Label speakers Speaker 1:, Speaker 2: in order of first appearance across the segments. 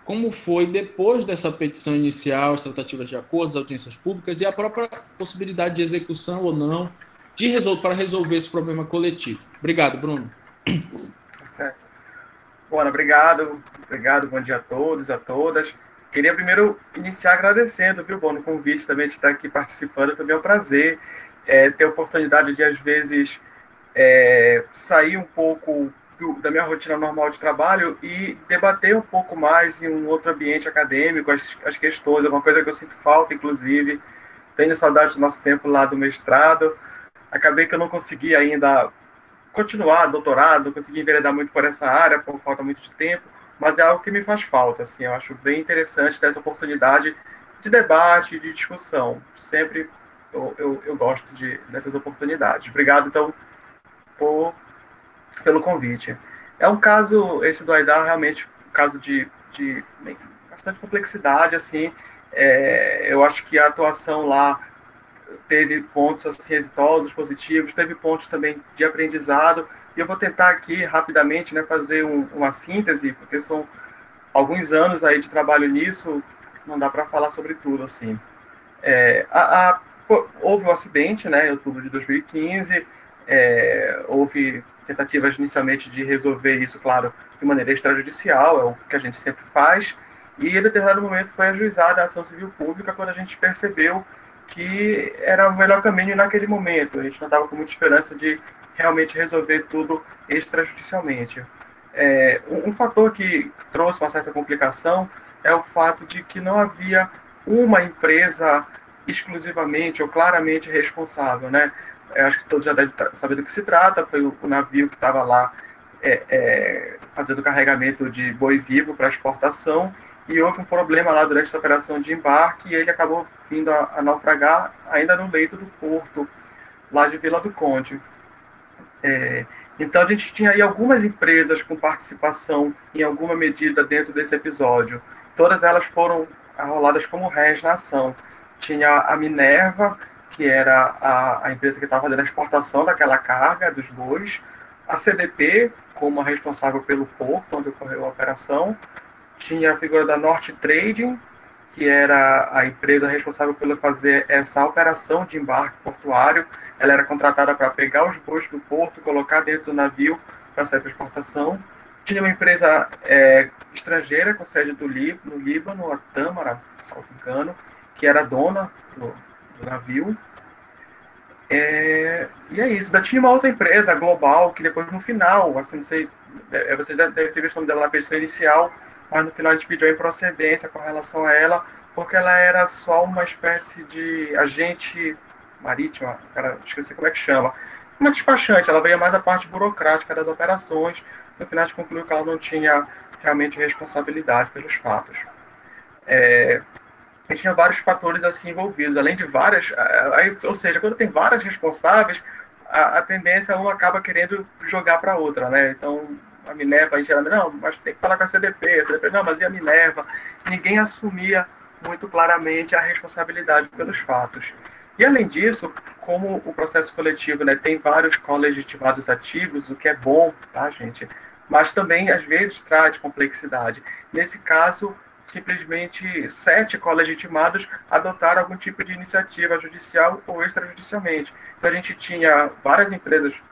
Speaker 1: como foi depois dessa petição inicial, as tratativas de acordos, audiências públicas e a própria possibilidade de execução ou não para resolver esse problema coletivo. Obrigado, Bruno.
Speaker 2: Certo. Bom, Ana, obrigado. Obrigado, bom dia a todos, a todas. Queria primeiro iniciar agradecendo, viu, Bono, o convite também de estar aqui participando. Também é um prazer ter a oportunidade de, às vezes, sair um pouco da minha rotina normal de trabalho e debater um pouco mais em um outro ambiente acadêmico, as questões, é uma coisa que eu sinto falta, inclusive. Tenho saudade do nosso tempo lá do mestrado. Acabei que eu não consegui ainda continuar doutorado, não consegui enveredar muito por essa área, por falta muito de tempo, mas é algo que me faz falta, assim, eu acho bem interessante ter essa oportunidade de debate, de discussão. Sempre eu gosto dessas oportunidades. Obrigado, então, por, pelo convite. É um caso, esse do Aidar, realmente um caso de bastante complexidade, assim, eu acho que a atuação lá teve pontos assim, exitosos, positivos, teve pontos também de aprendizado, e eu vou tentar aqui rapidamente, né, fazer uma síntese, porque são alguns anos aí de trabalho nisso, não dá para falar sobre tudo assim. É, houve um acidente, né, em outubro de 2015, houve tentativas inicialmente de resolver isso, claro, de maneira extrajudicial, é o que a gente sempre faz, e em determinado momento foi ajuizada a ação civil pública quando a gente percebeu que era o melhor caminho naquele momento. A gente não estava com muita esperança de realmente resolver tudo extrajudicialmente. Um fator que trouxe uma certa complicação é o fato de que não havia uma empresa exclusivamente ou claramente responsável, né? Eu acho que todos já devem saber do que se trata. Foi o navio que estava lá fazendo carregamento de boi vivo para exportação e houve um problema lá durante a operação de embarque e ele acabou vindo a naufragar ainda no leito do porto lá de Vila do Conde. Então a gente tinha aí algumas empresas com participação em alguma medida dentro desse episódio. Todas elas foram arroladas como réis na ação. Tinha a Minerva, que era a empresa que estava fazendo a exportação daquela carga dos bois, a CDP, como a responsável pelo porto onde ocorreu a operação, tinha a figura da Norte Trading, que era a empresa responsável por fazer essa operação de embarque portuário. Ela era contratada para pegar os bois do porto, colocar dentro do navio para sair para exportação. Tinha uma empresa estrangeira com sede no Líbano, a Tâmara, se não me engano, que era dona do navio. E é isso. Tinha uma outra empresa global que depois, no final, assim, não sei, vocês devem ter visto o nome dela na pesquisa inicial, mas no final a gente pediu a improcedência com relação a ela, porque ela era só uma espécie de agente marítima, cara, esqueci como é que chama, uma despachante, ela veio mais a parte burocrática das operações, no final a gente concluiu que ela não tinha realmente responsabilidade pelos fatos. E tinha vários fatores assim envolvidos, além de várias, ou seja, quando tem várias responsáveis, a tendência um acaba querendo jogar para outra, né? Então a Minerva, a gente era, não, mas tem que falar com a CDP, não, mas e a Minerva? Ninguém assumia muito claramente a responsabilidade pelos fatos. E além disso, como o processo coletivo, né, tem vários colegitimados ativos, o que é bom, tá, gente? Mas também às vezes traz complexidade. Nesse caso, simplesmente 7 colegitimados adotaram algum tipo de iniciativa judicial ou extrajudicialmente. Então a gente tinha várias empresas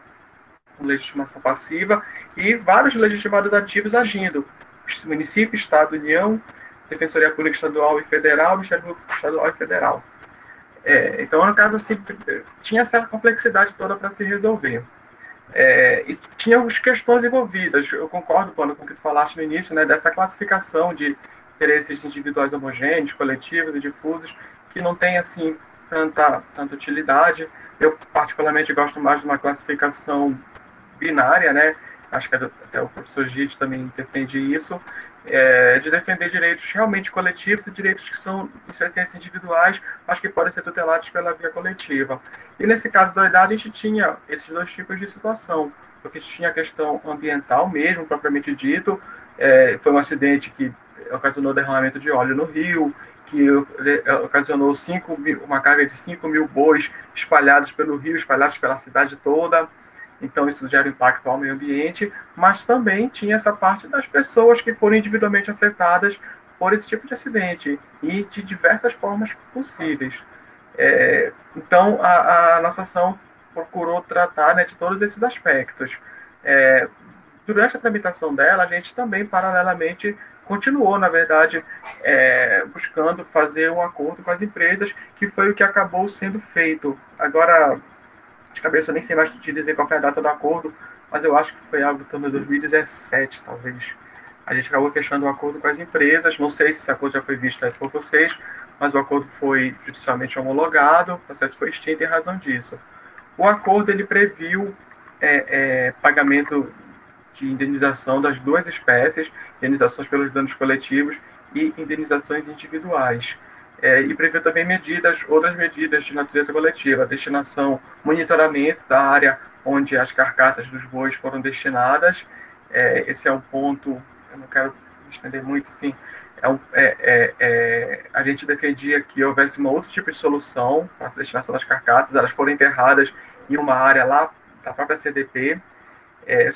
Speaker 2: com legitimação passiva e vários legitimados ativos agindo. Município, Estado, União, Defensoria Pública Estadual e Federal, Ministério Público Estadual e Federal. Então, no caso, assim, tinha essa complexidade toda para se resolver. E tinha algumas questões envolvidas. Eu concordo, Pano, com o que tu falaste no início, né, dessa classificação de interesses individuais homogêneos, coletivos e difusos, que não tem, assim, tanta utilidade. Eu, particularmente, gosto mais de uma classificação binária, né? Acho que até o professor Gide também defende isso, de defender direitos realmente coletivos e direitos que são, em sua essência, individuais, mas que podem ser tutelados pela via coletiva. E nesse caso da idade, a gente tinha esses dois tipos de situação, porque a gente tinha a questão ambiental mesmo, propriamente dito, foi um acidente que ocasionou derramamento de óleo no rio, que ocasionou uma carga de 5 mil bois espalhados pelo rio, espalhados pela cidade toda. Então isso gera impacto ao meio ambiente, mas também tinha essa parte das pessoas que foram individualmente afetadas por esse tipo de acidente, e de diversas formas possíveis. Então, a nossa ação procurou tratar, né, de todos esses aspectos. Durante a tramitação dela, a gente também, paralelamente, continuou, na verdade, buscando fazer um acordo com as empresas, que foi o que acabou sendo feito. Agora, de cabeça, eu nem sei mais te dizer qual foi a data do acordo, mas eu acho que foi algo em torno de 2017, talvez. A gente acabou fechando um acordo com as empresas, não sei se esse acordo já foi visto por vocês, mas o acordo foi judicialmente homologado, o processo foi extinto em razão disso. O acordo ele previu pagamento de indenização das duas espécies, indenizações pelos danos coletivos e indenizações individuais. E previu também outras medidas de natureza coletiva, destinação, monitoramento da área onde as carcaças dos bois foram destinadas. Esse é um ponto, eu não quero me estender muito, enfim, a gente defendia que houvesse um outro tipo de solução para a destinação das carcaças, elas foram enterradas em uma área lá da própria CDP,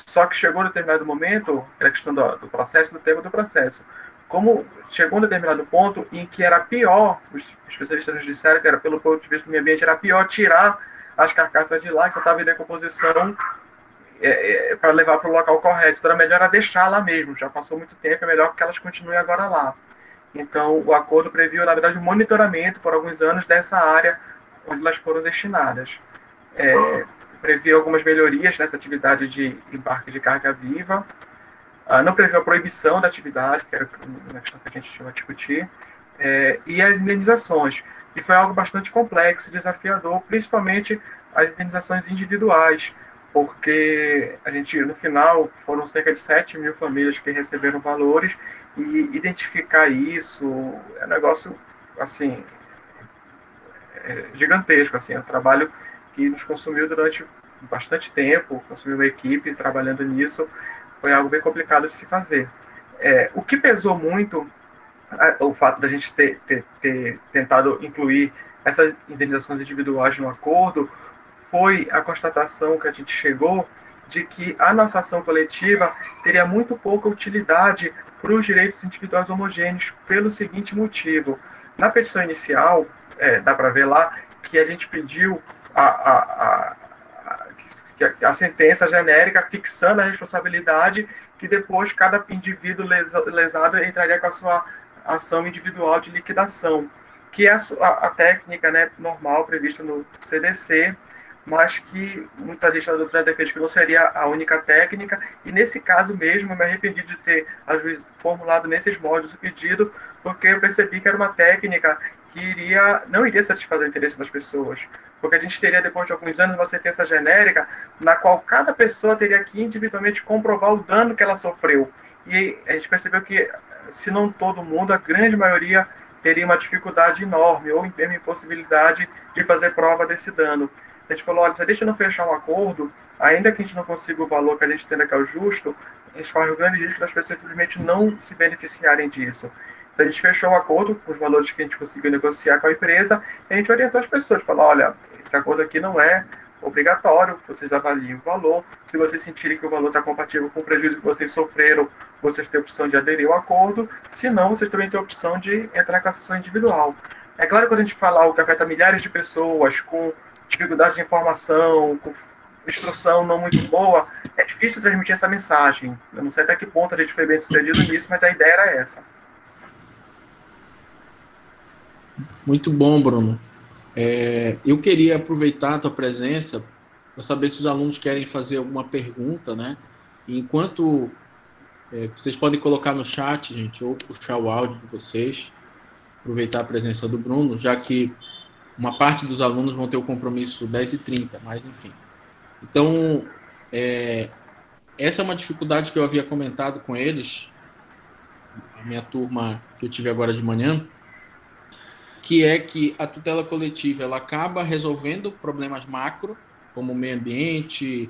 Speaker 2: só que chegou um determinado momento, era questão do processo, do tempo do processo, como chegou um determinado ponto em que era pior, os especialistas nos disseram que era, pelo ponto de vista do meio ambiente, era pior tirar as carcaças de lá, que estavam em decomposição, para levar para o local correto. Então era melhor deixar lá mesmo, já passou muito tempo, é melhor que elas continuem agora lá. Então o acordo previu, na verdade, o monitoramento por alguns anos dessa área onde elas foram destinadas. Previu algumas melhorias nessa atividade de embarque de carga viva, não previu a proibição da atividade, que era uma questão que a gente tinha a discutir, e as indenizações. E foi algo bastante complexo, desafiador, principalmente as indenizações individuais, porque a gente, no final, foram cerca de 7 mil famílias que receberam valores, e identificar isso é um negócio, assim, gigantesco, assim, é um trabalho que nos consumiu durante bastante tempo, consumiu uma equipe trabalhando nisso, foi algo bem complicado de se fazer. O que pesou muito, o fato da gente ter tentado incluir essas indenizações individuais no acordo, foi a constatação que a gente chegou de que a nossa ação coletiva teria muito pouca utilidade para os direitos individuais homogêneos, pelo seguinte motivo. Na petição inicial, dá para ver lá, que a gente pediu a sentença genérica fixando a responsabilidade, que depois cada indivíduo lesado entraria com a sua ação individual de liquidação, que é a técnica, né, normal prevista no CDC, mas que muita gente da doutrina defende que não seria a única técnica, e nesse caso mesmo eu me arrependi de ter a juiz formulado nesses moldes o pedido, porque eu percebi que era uma técnica que não iria satisfazer o interesse das pessoas, porque a gente teria, depois de alguns anos, uma sentença genérica na qual cada pessoa teria que individualmente comprovar o dano que ela sofreu. E a gente percebeu que, se não todo mundo, a grande maioria teria uma dificuldade enorme, ou mesmo impossibilidade de fazer prova desse dano. A gente falou, olha, se a gente não fechar um acordo, ainda que a gente não consiga o valor que a gente entenda que é o justo, a gente corre o grande risco das pessoas simplesmente não se beneficiarem disso. Então a gente fechou o acordo com os valores que a gente conseguiu negociar com a empresa, e a gente orientou as pessoas, falou, olha, esse acordo aqui não é obrigatório, vocês avaliem o valor, se vocês sentirem que o valor está compatível com o prejuízo que vocês sofreram, vocês têm a opção de aderir ao acordo, se não, vocês também têm a opção de entrar em cassação individual. É claro que quando a gente fala algo que afeta milhares de pessoas, com dificuldade de informação, com instrução não muito boa, é difícil transmitir essa mensagem. Eu não sei até que ponto a gente foi bem sucedido nisso, mas a ideia era essa.
Speaker 1: Muito bom, Bruno. Eu queria aproveitar a tua presença para saber se os alunos querem fazer alguma pergunta, né? E enquanto vocês podem colocar no chat, gente, ou puxar o áudio de vocês, aproveitar a presença do Bruno, já que uma parte dos alunos vão ter o compromisso 10h30, mas enfim. Então, essa é uma dificuldade que eu havia comentado com eles, a minha turma que eu tive agora de manhã, que é que a tutela coletiva ela acaba resolvendo problemas macro, como o meio ambiente,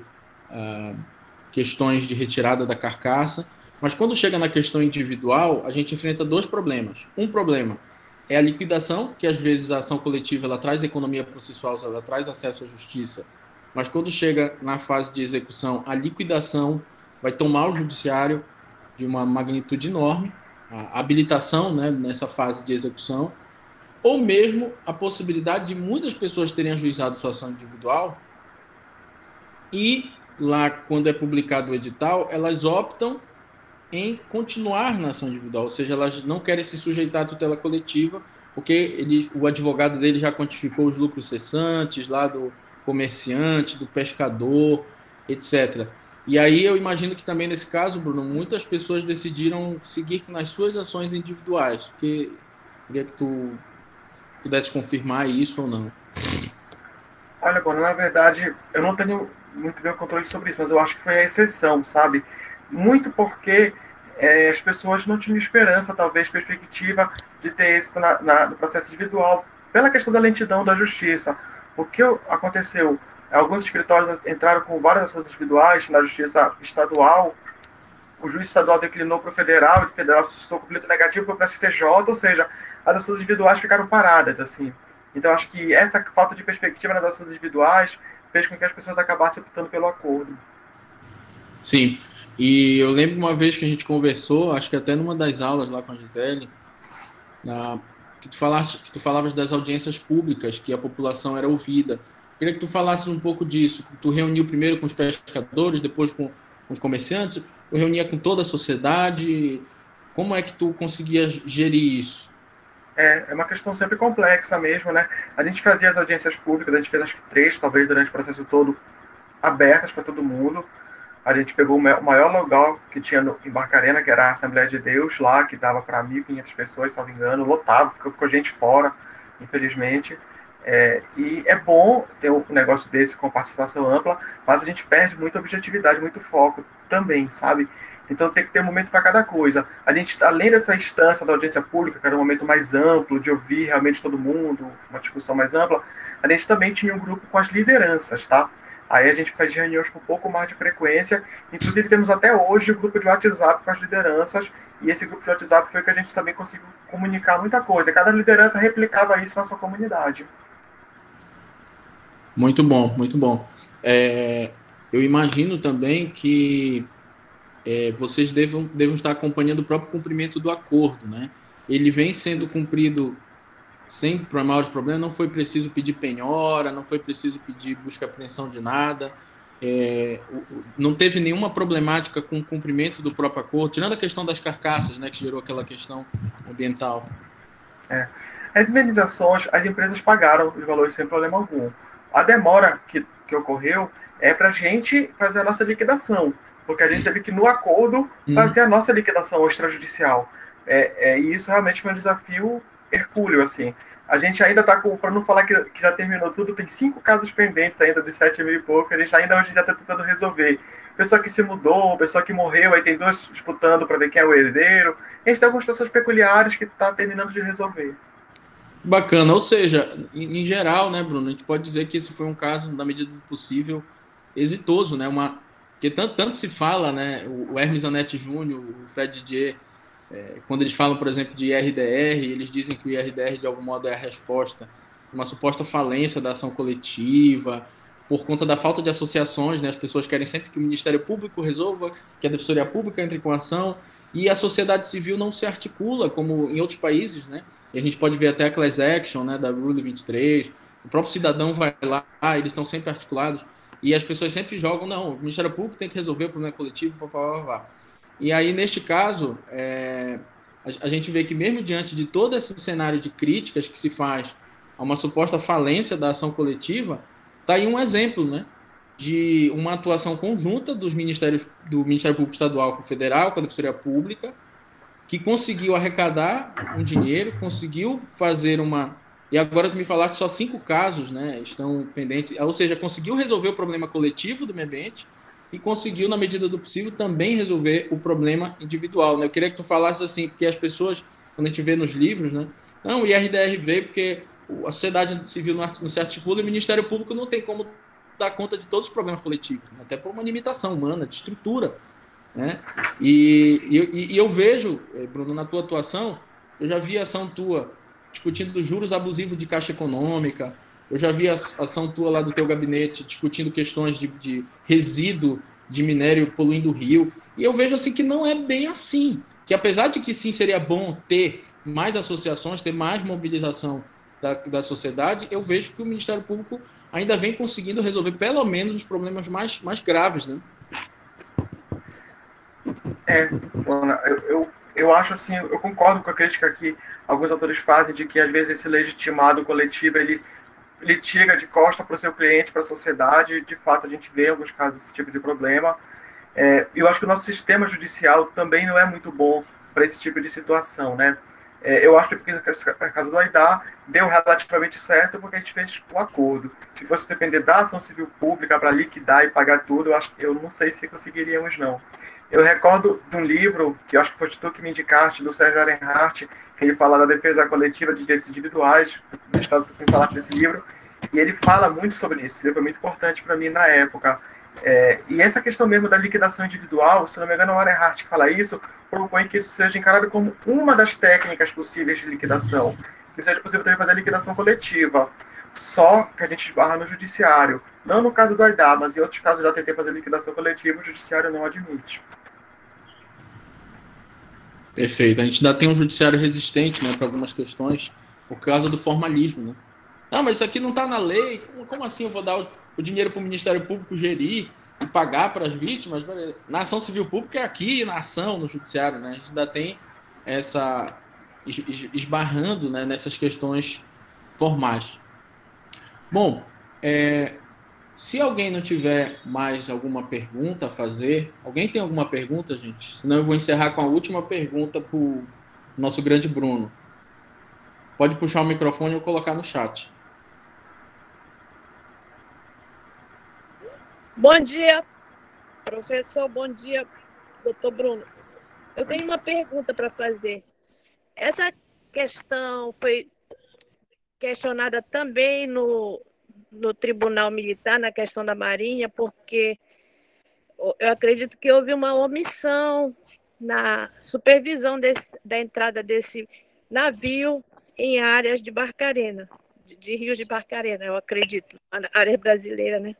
Speaker 1: questões de retirada da carcaça, mas quando chega na questão individual, a gente enfrenta dois problemas. Um problema é a liquidação, que às vezes a ação coletiva ela traz economia processual, ela traz acesso à justiça, mas quando chega na fase de execução, a liquidação vai tomar o judiciário de uma magnitude enorme. a habilitação, né, nessa fase de execução, ou mesmo a possibilidade de muitas pessoas terem ajuizado sua ação individual e lá, quando é publicado o edital, elas optam em continuar na ação individual, ou seja, elas não querem se sujeitar à tutela coletiva, porque o advogado dele já quantificou os lucros cessantes lá do comerciante, do pescador, etc. E aí eu imagino que também nesse caso, Bruno, muitas pessoas decidiram seguir nas suas ações individuais, que queria que tu pudesse confirmar isso ou não.
Speaker 2: Olha, Bruno, na verdade, eu não tenho muito bem o controle sobre isso, mas eu acho que foi a exceção, sabe? Muito porque as pessoas não tinham esperança, talvez, perspectiva de ter êxito no processo individual, pela questão da lentidão da justiça. O que aconteceu? Alguns escritórios entraram com várias ações individuais na justiça estadual, o juiz estadual declinou para o federal, e o federal suscitou conflito negativo, foi para a STJ, ou seja, as ações individuais ficaram paradas, assim. Então, acho que essa falta de perspectiva nas ações individuais fez com que as pessoas acabassem optando pelo acordo.
Speaker 1: Sim, e eu lembro uma vez que a gente conversou, acho que até numa das aulas lá com a Gisele, na, que tu falavas das audiências públicas, que a população era ouvida. Eu queria que tu falasses um pouco disso. Tu reuniu primeiro com os pescadores, depois com os comerciantes, tu reunia com toda a sociedade. Como é que tu conseguia gerir isso?
Speaker 2: É uma questão sempre complexa mesmo, né? A gente fazia as audiências públicas, a gente fez acho que 3, talvez, durante o processo todo, abertas para todo mundo. A gente pegou o maior lugar que tinha em Barcarena, que era a Assembleia de Deus, lá, que dava para 1.500 pessoas, se não me engano, lotado, ficou gente fora, infelizmente. E é bom ter um negócio desse com participação ampla, mas a gente perde muita objetividade, muito foco também, sabe? Então tem que ter um momento para cada coisa. A gente, além dessa instância da audiência pública, que era um momento mais amplo, de ouvir realmente todo mundo, uma discussão mais ampla, a gente também tinha um grupo com as lideranças, tá? Aí a gente faz reuniões com um pouco mais de frequência. Inclusive temos até hoje o grupo de WhatsApp com as lideranças, e esse grupo de WhatsApp foi que a gente também conseguiu comunicar muita coisa. Cada liderança replicava isso na sua comunidade.
Speaker 1: Muito bom, muito bom. Eu imagino também que vocês devam estar acompanhando o próprio cumprimento do acordo, né? Ele vem sendo cumprido sem maiores problemas, não foi preciso pedir penhora, não foi preciso pedir busca e apreensão de nada, não teve nenhuma problemática com o cumprimento do próprio acordo, tirando a questão das carcaças, né, que gerou aquela questão ambiental.
Speaker 2: As indenizações, as empresas pagaram os valores sem problema algum. A demora que ocorreu é para a gente fazer a nossa liquidação, porque a gente teve que, no acordo, fazer a nossa liquidação extrajudicial. E isso realmente foi um desafio hercúleo, assim. A gente ainda está com, para não falar que já terminou tudo, tem 5 casos pendentes ainda dos 7 mil e pouco, a gente ainda hoje já está tentando resolver. Pessoa que se mudou, pessoa que morreu, aí tem 2 disputando para ver quem é o herdeiro. A gente tem algumas situações peculiares que está terminando de resolver.
Speaker 1: Bacana, ou seja, em geral, né, Bruno, a gente pode dizer que esse foi um caso, na medida do possível, exitoso, né, porque tanto se fala, né, o Hermes Anete Júnior, o Fred Didier, quando eles falam, por exemplo, de IRDR, eles dizem que o IRDR, de algum modo, é a resposta, uma suposta falência da ação coletiva, por conta da falta de associações, né, as pessoas querem sempre que o Ministério Público resolva, que a Defensoria Pública entre com ação, e a sociedade civil não se articula, como em outros países, né, e a gente pode ver até a class action, né, da Rule 23, o próprio cidadão vai lá, eles estão sempre articulados, e as pessoas sempre jogam, não, o Ministério Público tem que resolver o problema coletivo, papapá. E aí, neste caso, a gente vê que mesmo diante de todo esse cenário de críticas que se faz a uma suposta falência da ação coletiva, está aí um exemplo, né, de uma atuação conjunta do Ministério Público Estadual com o Federal, com a Defensoria Pública, que conseguiu arrecadar um dinheiro, conseguiu fazer uma... E agora tu me falar que só 5 casos, né, estão pendentes, ou seja, conseguiu resolver o problema coletivo do meio ambiente e conseguiu, na medida do possível, também resolver o problema individual, né? Eu queria que tu falasse assim, porque as pessoas, quando a gente vê nos livros, né, não, o IRDR veio porque a sociedade civil não se articula e o Ministério Público não tem como dar conta de todos os problemas coletivos, né? Até por uma limitação humana, de estrutura, né? E eu vejo, Bruno, na tua atuação, eu já vi a ação tua discutindo dos juros abusivos de Caixa Econômica, eu já vi a ação tua lá do teu gabinete discutindo questões de resíduo de minério poluindo o rio, e eu vejo assim que não é bem assim. que apesar de que sim seria bom ter mais associações, ter mais mobilização da sociedade, eu vejo que o Ministério Público ainda vem conseguindo resolver pelo menos os problemas mais graves, né?
Speaker 2: Eu acho assim, eu concordo com a crítica que alguns autores fazem de que às vezes esse legitimado coletivo ele tira de costa para o seu cliente, para a sociedade. De fato, a gente vê em alguns casos esse tipo de problema. Eu acho que o nosso sistema judicial também não é muito bom para esse tipo de situação, né? Eu acho que no caso do Aidar deu relativamente certo porque a gente fez o acordo. Se fosse depender da ação civil pública para liquidar e pagar tudo, eu não sei se conseguiríamos, não. Eu recordo de um livro, que eu acho que foi tu que me indicaste, do Sérgio Arenhart, que ele fala da defesa coletiva de direitos individuais, do Estado, tu me falaste desse livro, e ele fala muito sobre isso. Esse livro foi muito importante para mim na época. E essa questão mesmo da liquidação individual, se não me engano, o Arenhart que fala isso, propõe que isso seja encarado como uma das técnicas possíveis de liquidação, que seja possível também fazer a liquidação coletiva, só que a gente esbarra no judiciário. Não no caso do Aidar, mas em outros casos já tentei fazer liquidação coletiva, o judiciário não admite.
Speaker 1: Perfeito. A gente ainda tem um judiciário resistente, né, para algumas questões, por causa do formalismo, né? Não, mas isso aqui não está na lei. Como assim eu vou dar o dinheiro para o Ministério Público gerir e pagar para as vítimas? Na ação civil pública é aqui, na ação, no judiciário, né? A gente ainda tem essa esbarrando, né, nessas questões formais. Bom, se alguém não tiver mais alguma pergunta a fazer, alguém tem alguma pergunta, gente? Senão eu vou encerrar com a última pergunta para o nosso grande Bruno. Pode puxar o microfone ou colocar no chat.
Speaker 3: Bom dia, professor. Bom dia, doutor Bruno. Eu tenho uma pergunta para fazer. Essa questão foi questionada também no Tribunal Militar, na questão da Marinha, porque eu acredito que houve uma omissão na supervisão da entrada desse navio em áreas de Barcarena, de rios de Barcarena, eu acredito, área brasileira, né?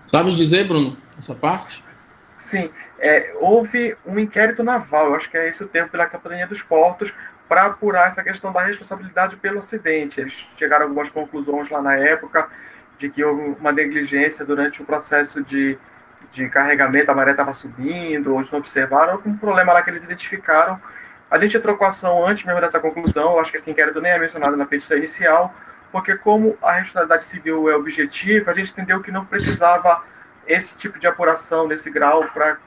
Speaker 1: Sabe dizer, Bruno, essa parte?
Speaker 2: Sim, houve um inquérito naval, eu acho que é esse o termo, pela Capitania dos Portos, para apurar essa questão da responsabilidade pelo acidente. Eles chegaram a algumas conclusões lá na época de que houve uma negligência durante o processo de carregamento, a maré estava subindo, ou eles não observaram, houve um problema lá que eles identificaram. A gente entrou com a ação antes mesmo dessa conclusão, eu acho que esse inquérito nem é mencionado na petição inicial, porque como a responsabilidade civil é objetiva, a gente entendeu que não precisava esse tipo de apuração nesse grau para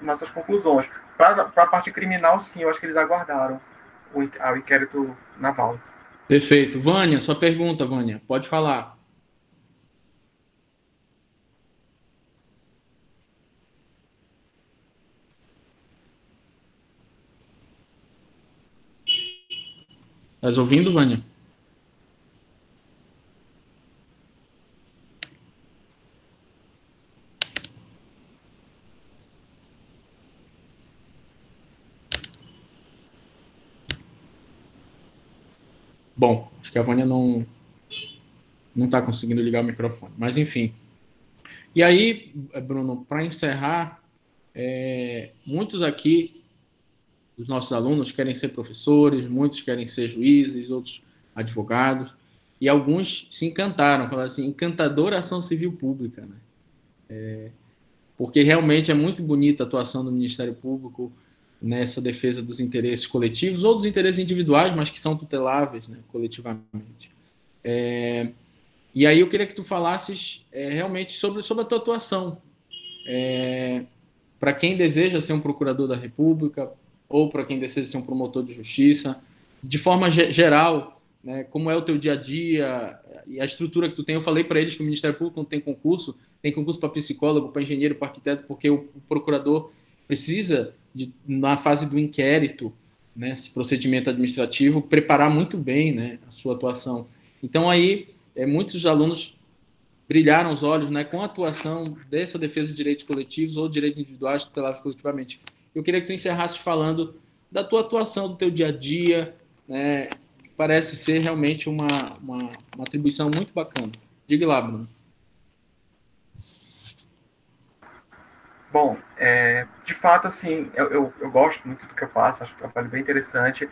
Speaker 2: nossas conclusões. Para a parte criminal, sim, eu acho que eles aguardaram o inquérito naval.
Speaker 1: Perfeito. Vânia, sua pergunta, Vânia. Pode falar. Estás ouvindo, Vânia? Bom, acho que a Vânia não está conseguindo ligar o microfone. Mas, enfim. E aí, Bruno, para encerrar, muitos aqui dos nossos alunos querem ser professores, muitos querem ser juízes, outros advogados, e alguns se encantaram, falaram assim, encantadora ação civil pública, né? Porque realmente é muito bonita a atuação do Ministério Público nessa defesa dos interesses coletivos ou dos interesses individuais, mas que são tuteláveis, né, coletivamente. E aí eu queria que tu falasses realmente sobre a tua atuação. Para quem deseja ser um procurador da República ou para quem deseja ser um promotor de justiça, de forma geral, né, como é o teu dia a dia e a estrutura que tu tem. Eu falei para eles que o Ministério Público não tem concurso para psicólogo, para engenheiro, para arquiteto, porque o procurador precisa, na fase do inquérito, né, esse procedimento administrativo, preparar muito bem, né, a sua atuação. Então, aí, muitos alunos brilharam os olhos, né, com a atuação dessa defesa de direitos coletivos ou direitos individuais tutelados coletivamente. Eu queria que tu encerrasses falando da tua atuação, do teu dia a dia, né, parece ser realmente uma atribuição muito bacana. Diga lá, Bruno.
Speaker 2: Bom, de fato, assim, eu gosto muito do que eu faço, acho um trabalho bem interessante.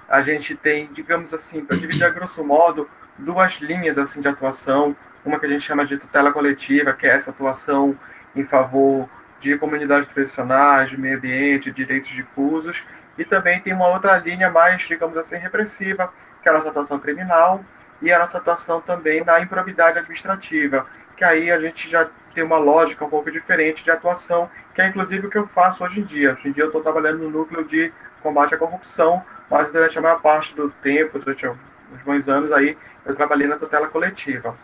Speaker 2: A gente tem, digamos assim, para dividir a grosso modo, duas linhas assim de atuação, uma que a gente chama de tutela coletiva, que é essa atuação em favor de comunidades tradicionais, de meio ambiente, direitos difusos, e também tem uma outra linha mais, digamos assim, repressiva, que é a nossa atuação criminal, e a nossa atuação também na improbidade administrativa, que aí a gente já tem uma lógica um pouco diferente de atuação, que é inclusive o que eu faço hoje em dia. Hoje em dia eu estou trabalhando no núcleo de combate à corrupção, mas durante a maior parte do tempo, durante uns bons anos aí, eu trabalhei na tutela coletiva.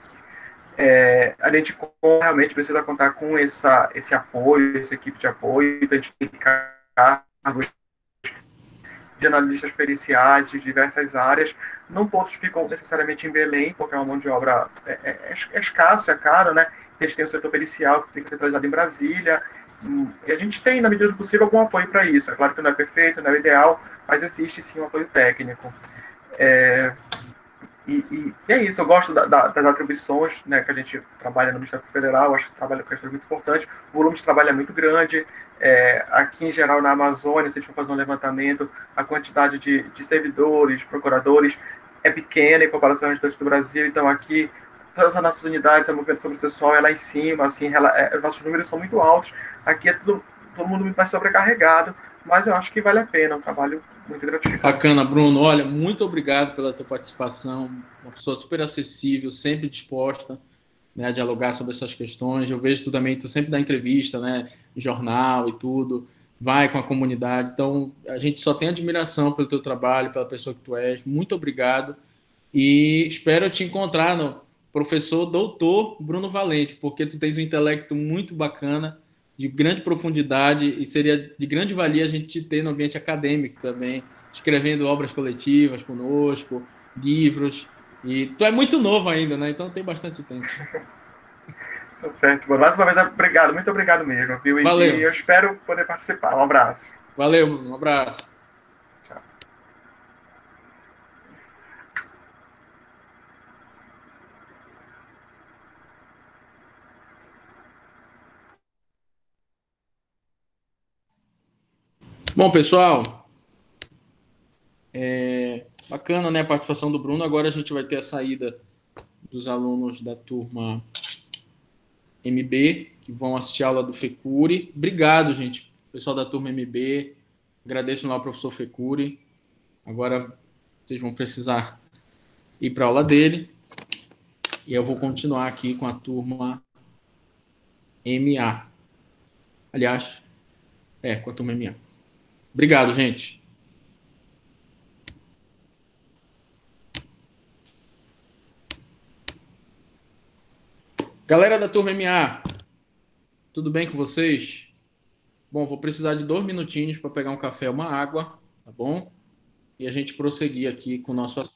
Speaker 2: A gente realmente precisa contar com esse apoio, essa equipe de apoio, então a gente tem que cargos de analistas periciais de diversas áreas. Não todos ficam necessariamente em Belém, porque é uma mão de obra escasso, é caro, né? A gente tem o setor pericial que fica centralizado em Brasília, e a gente tem, na medida do possível, algum apoio para isso. É claro que não é perfeito, não é o ideal, mas existe sim um apoio técnico. E é isso, eu gosto das atribuições, né, que a gente trabalha no Ministério Federal, acho que o trabalho é uma questão muito importante, o volume de trabalho é muito grande, aqui em geral na Amazônia, se a gente for fazer um levantamento, a quantidade de servidores, de procuradores é pequena em comparação ao restante do Brasil, então aqui todas as nossas unidades, a movimentação processual é lá em cima, assim, os nossos números são muito altos, aqui é todo mundo muito mais sobrecarregado, mas eu acho que vale a pena, é um trabalho muito gratificante.
Speaker 1: Bacana, Bruno. Olha, muito obrigado pela tua participação. Uma pessoa super acessível, sempre disposta, né, a dialogar sobre essas questões. Eu vejo tu também, tu sempre dá entrevista, né, em jornal e tudo, vai com a comunidade. Então, a gente só tem admiração pelo teu trabalho, pela pessoa que tu és. Muito obrigado. E espero te encontrar no professor doutor Bruno Valente, porque tu tens um intelecto muito bacana, de grande profundidade, e seria de grande valia a gente te ter no ambiente acadêmico também, escrevendo obras coletivas conosco, livros. E tu é muito novo ainda, né? Então tem bastante tempo.
Speaker 2: Tá certo. Bom, mais uma vez, obrigado, muito obrigado mesmo, viu? E
Speaker 1: Valeu.
Speaker 2: eu espero poder participar. Um abraço.
Speaker 1: Valeu, um abraço.
Speaker 2: Tchau.
Speaker 1: Bom, pessoal, bacana, né, a participação do Bruno. Agora a gente vai ter a saída dos alunos da turma MB, que vão assistir a aula do Fecuri. Obrigado, gente, pessoal da turma MB. Agradeço lá ao professor Fecuri. Agora vocês vão precisar ir para a aula dele. E eu vou continuar aqui com a turma MA. Aliás, com a turma MA. Obrigado, gente. Galera da turma MA, tudo bem com vocês? Bom, vou precisar de 2 minutinhos para pegar um café e uma água, tá bom? E a gente prosseguir aqui com o nosso assunto.